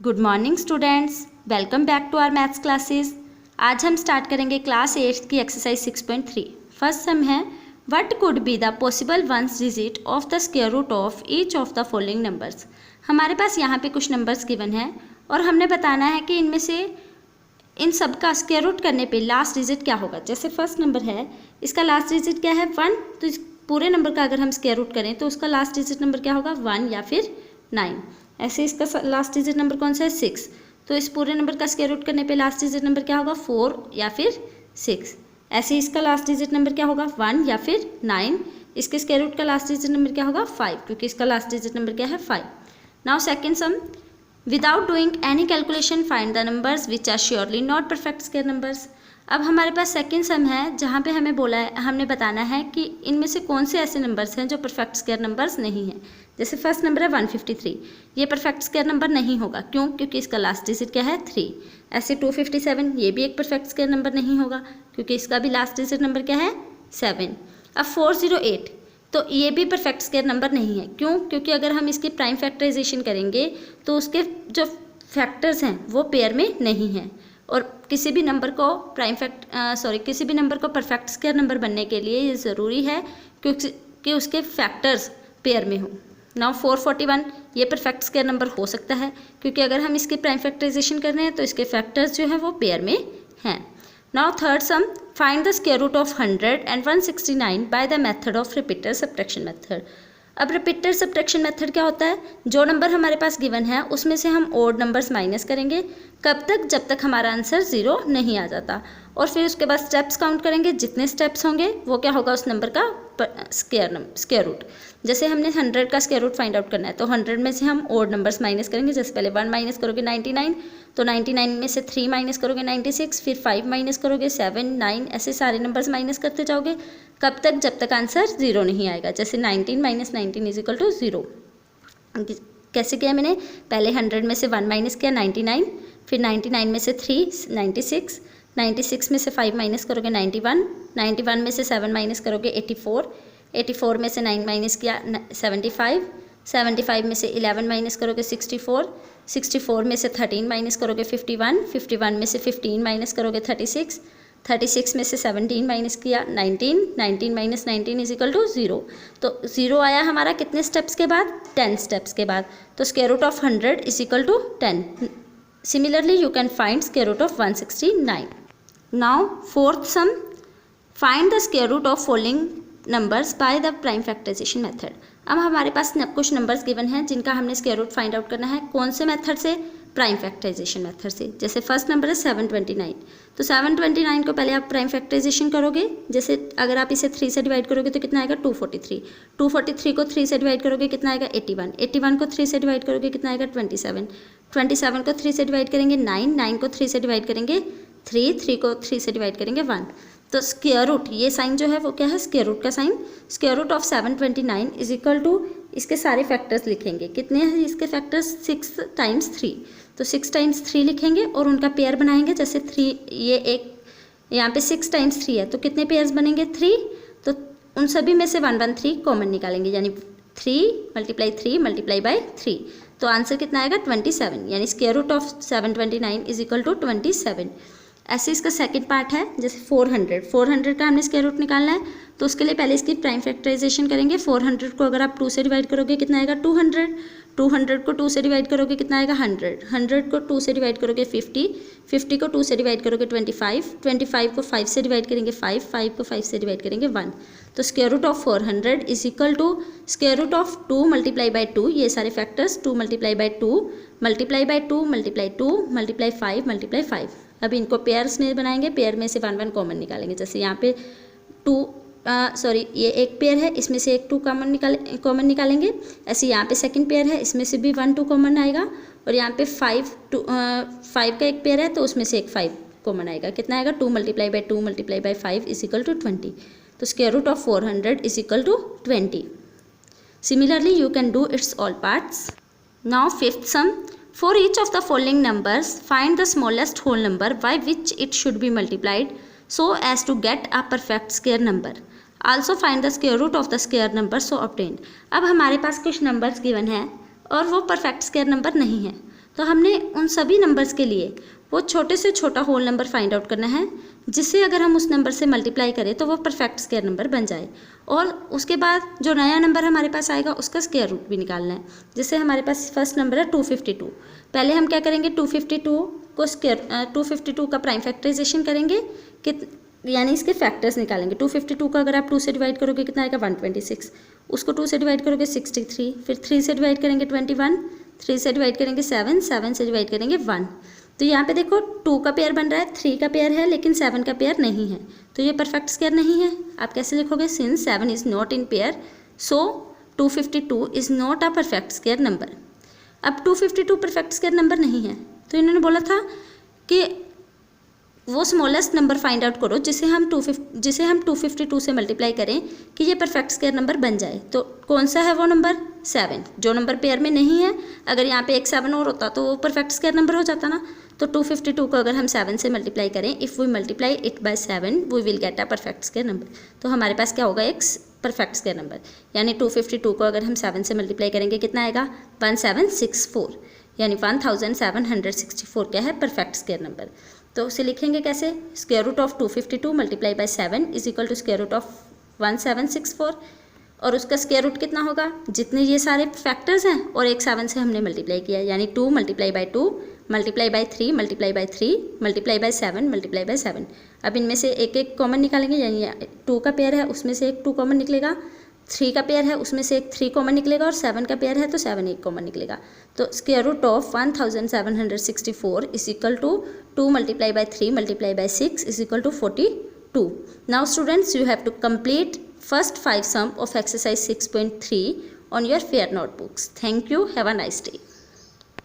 Good morning students, welcome back to our maths classes. आज हम start करेंगे class 8 की एक्सरसाइज 6.3। फर्स्ट सम है what could be the possible ones digit of the square root of each of the following numbers. हमारे पास यहाँ पे कुछ नंबर्स गिवन हैं और हमने बताना है कि इनमें से इन सब का स्क्वायर रूट करने पे लास्ट डिजिट क्या होगा। जैसे फर्स्ट नंबर है, इसका लास्ट डिजिट क्या है 1, तो इस पूरे नंबर का अगर हम स्क्वायर रूट करें तो उसका लास्ट डिजिट नंबर क्या होगा 1 या फिर 9। ऐसे इसका लास्ट डिजिट नंबर कौन सा है 6, तो इस पूरे नंबर का स्क्वायर रूट करने पे लास्ट डिजिट नंबर क्या होगा 4 या फिर 6। ऐसे इसका लास्ट डिजिट नंबर क्या होगा 1 या फिर 9। इसके स्क्वायर रूट का लास्ट डिजिट नंबर क्या होगा 5, क्योंकि इसका लास्ट डिजिट नंबर क्या है 5। Now second sum, without doing any calculation find the numbers which are surely not perfect square numbers. अब हमारे पास सेकंड सम है जहाँ पे हमें बोला है, हमने बताना है कि इनमें से कौन से ऐसे नंबर्स हैं जो परफेक्ट स्क्वायर नंबर्स नहीं हैं। जैसे फर्स्ट नंबर है 153, ये परफेक्ट स्क्वायर नंबर नहीं होगा, क्यों? क्योंकि इसका लास्ट डिजिट क्या है 3। ऐसे 257, ये भी एक परफेक्ट स्क्वायर नंबर नहीं होगा, क्योंकि इसका भी लास्ट डिजिट नंबर क्या है 7। अब 408, तो ये भी परफेक्ट स्क्वायर नंबर नहीं है, क्यों? क्योंकि अगर हम इसकी प्राइम फैक्टराइजेशन करेंगे तो उसके जो फैक्टर्स हैं वो पेयर में नहीं हैं, और किसी भी नंबर को किसी भी नंबर को परफेक्ट स्क्वायर नंबर बनने के लिए ये ज़रूरी है कि उसके फैक्टर्स पेयर में हो। नाउ 441, ये परफेक्ट स्क्वायर नंबर हो सकता है, क्योंकि अगर हम इसकी प्राइम फैक्टराइजेशन कर रहे हैं तो इसके फैक्टर्स जो हैं वो पेयर में हैं। Now third sum, find the square root of 100 and 169 by the method of repeated subtraction method. अब रिपीटर सब्ट्रैक्शन मेथड क्या होता है? जो नंबर हमारे पास गिवन है उसमें से हम ओड नंबर्स माइनस करेंगे, कब तक? जब तक हमारा आंसर 0 नहीं आ जाता, और फिर उसके बाद स्टेप्स काउंट करेंगे। जितने स्टेप्स होंगे वो क्या होगा उस नंबर का स्क्वायर रूट। जैसे हमने 100 का स्क्वायर रूट फाइंड आउट करना है तो 100 में से हम ओड नंबर्स माइनस करेंगे। जैसे पहले 1 माइनस करोगे 99, तो 99 में से 3 माइनस करोगे 96, फिर 5 माइनस करोगे 7, 9, ऐसे सारे नंबर्स माइनस करते जाओगे। कब तक? जब तक आंसर 0 नहीं आएगा। जैसे 19 माइनस 19 इज इक्वल टू 0। कैसे किया मैंने? पहले 100 में से 1 माइनस किया 99, फिर 99 में से 3 96, 96 में से 5 माइनस करोगे 91, 91 में से 7 माइनस करोगे 84, 84 में से 9 माइनस किया 75, 75 में से 11 माइनस करोगे 64, 64 में से 13 माइनस करोगे 51, 51 में से 15 माइनस करोगे 36, 36 में से 17 माइनस किया 19, 19 माइनस 19 इज इक्वल टू 0। तो 0 आया हमारा कितने स्टेप्स के बाद? 10 स्टेप्स के बाद। तो square root of 100 is equal to 10। Similarly you can find square root of 169। Now fourth sum, find the square root of following numbers by the prime factorization method. अब हमारे पास कुछ नंबर्स गिवन हैं जिनका हमने square root find out करना है। कौन से मेथड से? प्राइम फैक्टराइजेशन मेथड से। जैसे फर्स्ट नंबर है 729, तो 729 को पहले आप प्राइम फैक्टराइजेशन करोगे। जैसे अगर आप इसे 3 से डिवाइड करोगे तो कितना आएगा 243, 243 को 3 से डिवाइड करोगे कितना आएगा 81, 81 को 3 से डिवाइड करोगे कितना आएगा 27, 27 को 3 से डिवाइड करेंगे 9, 9 को 3 से डिवाइड करेंगे 3, 3 को 3 से डिवाइड करेंगे 1। तो स्क्वायर रूट, ये साइन जो है वो क्या है? स्क्वायर रूट का sign. Square root of 729 is equal to, इसके सारे फैक्टर्स लिखेंगे। कितने हैं इसके फैक्टर्स? 6 टाइम्स 3, तो 6 टाइम्स 3 लिखेंगे और उनका पेयर बनाएंगे। जैसे 3, ये एक यहाँ पे 6 टाइम्स 3 है, तो कितने पेयर्स बनेंगे 3, तो उन सभी में से 113 कॉमन निकालेंगे, यानी 3 मल्टीप्लाई 3 मल्टीप्लाई बाई 3, तो आंसर कितना आएगा 27, यानी square root of 729 is equal to 27। ऐसे इसका सेकंड पार्ट है, जैसे 400 का हमने स्क्वायर रूट निकालना है, तो उसके लिए पहले इसकी प्राइम फैक्टराइजेशन करेंगे। 400 को अगर आप 2 से डिवाइड करोगे कितना आएगा 200, 200 को 2 से डिवाइड करोगे कितना आएगा 100, 100 को 2 से डिवाइड करोगे 50, 50 को 2 से डिवाइड करोगे 25, 25 को 5 से डिवाइड करेंगे 5, 5 को 5 से डिवाइड करेंगे 1। तो square root of 400 is equal to square root of 2 multiply by 2, ये सारे factors 2 multiply by 2 multiply by 2 multiply 2 multiply 5 multiply 5। अब इनको पेयर्स में बनाएंगे, पेयर में से 1 1 कॉमन निकालेंगे। जैसे यहाँ पे ये एक पेयर है, इसमें से एक 2 कॉमन निकालेंगे। ऐसे यहाँ पे सेकंड पेयर है, इसमें से भी 1 2 कॉमन आएगा, और यहाँ पे 5 का एक पेयर है तो उसमें से एक 5 कॉमन आएगा। कितना आएगा 2 multiply by 2 multiply by 5 is equal to 20। तो square root of 400 is equal to 20। Similarly you can do its all parts. Now fifth sum, for each of the following numbers find the smallest whole number by which it should be multiplied so as to get a perfect square number. Also find the square root of the square number so obtained. अब हमारे पास कुछ numbers given हैं और वो perfect square number नहीं है, तो हमने उन सभी नंबर्स के लिए वो छोटे से छोटा होल नंबर फाइंड आउट करना है जिससे अगर हम उस नंबर से मल्टीप्लाई करें तो वो परफेक्ट स्क्वायर नंबर बन जाए। और उसके बाद जो नया नंबर हमारे पास आएगा उसका स्क्वायर रूट भी निकालना है। जैसे हमारे पास फर्स्ट नंबर है 252। पहले हम क्या करेंगे, 252 का प्राइम फैक्टराइजेशन करेंगे कि यानी इसके फैक्टर्स निकालेंगे। 252 का अगर आप 2 से डिवाइड करोगे कितना आएगा 126, उसको 2 से डिवाइड करोगे 63, फिर 3 से डिवाइड करेंगे 21, 3 से डिवाइड करेंगे 7, 7 से डिवाइड करेंगे 1। तो यहाँ पे देखो 2 का पेयर बन रहा है, 3 का पेयर है लेकिन 7 का पेयर नहीं है, तो ये परफेक्ट स्क्वायर नहीं है। आप कैसे लिखोगे, since 7 is not in pair so 252 is not a perfect square number. अब 252 परफेक्ट स्क्वायर नंबर नहीं है तो इन्होंने बोला था कि वो स्मॉलेस्ट नंबर फाइंड आउट करो जिसे हम 252 से मल्टीप्लाई करें कि ये परफेक्ट स्क्वायर नंबर बन जाए। तो कौन सा है वो नंबर, 7, जो नंबर पेयर में नहीं है। अगर यहाँ पे एक 7 और होता तो वो परफेक्ट स्क्वायर नंबर हो जाता ना। तो 252 को अगर हम 7 से मल्टीप्लाई करें, if we multiply it by 7 we will get a perfect square number. तो हमारे पास क्या होगा, एक परफेक्ट स्क्वायर नंबर। यानी 252 को अगर हम 7 से मल्टीप्लाई करेंगे कितना आएगा 1764, यानी 1764 क्या है, परफेक्ट स्क्वायर नंबर। तो उसे लिखेंगे कैसे, square root of 252 multiply by 7 is equal to square root of 1764। और उसका स्क्वायर रूट कितना होगा, जितने ये सारे फैक्टर्स हैं और एक 7 से हमने मल्टीप्लाई किया, यानी 2 multiply bye 2 multiply by 3 multiply by 3 multiply by 7 multiply by 7। अब इनमें से एक एक कॉमन निकालेंगे, यानी 2 का पेयर है उसमें से एक 2 कॉमन निकलेगा, 3 का पेयर है उसमें से एक 3 कॉमन निकलेगा, और 7 का पेयर है तो 7 एक कॉमन निकलेगा। तो square root of 1764 is equal to 2 multiply by 3 multiply by 6 is equal to 42। Now students, you have to complete first 5 sum of exercise 6.3 on your fair notebooks. Thank you. Have a nice day.